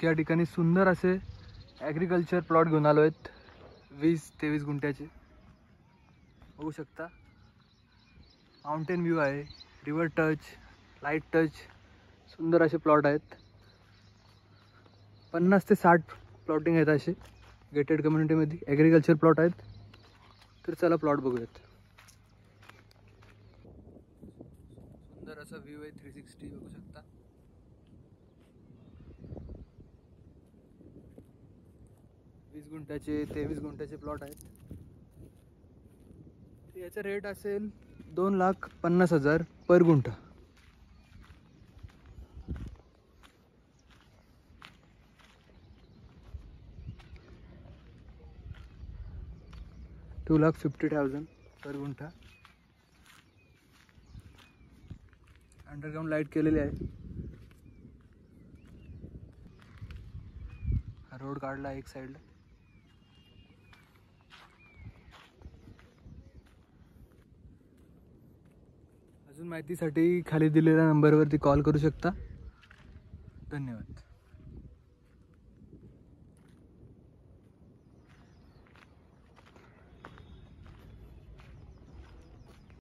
या ठिकाणी सुंदर असे ॲग्रिकल्चर प्लॉट घेऊन आलो आहेत 20-23 गुंठ्याचे. बघू शकता माउंटेन व्ह्यू आहे, रिव्हर टच, लाईट टच, सुंदर असे प्लॉट आहेत. 50 ते 60 प्लॉटिंग आहेत असे गेटेड कम्युनिटीमध्ये ॲग्रिकल्चर प्लॉट आहेत. तर चला प्लॉट बघूयात. सुंदर असा व्ह्यू आहे 360 बघू शकता. वीस गुंठ्याचे 23 गुंठ्याचे प्लॉट आहेत. याचा रेट असेल 2,50,000 पर गुंठा. $2,50,000 पर गुंठा. अंडरग्राउंड लाईट केलेली आहे. हा रोड काढला एक साईडला. अजून माहितीसाठी खाली दिलेल्या नंबरवरती कॉल करू शकता. धन्यवाद.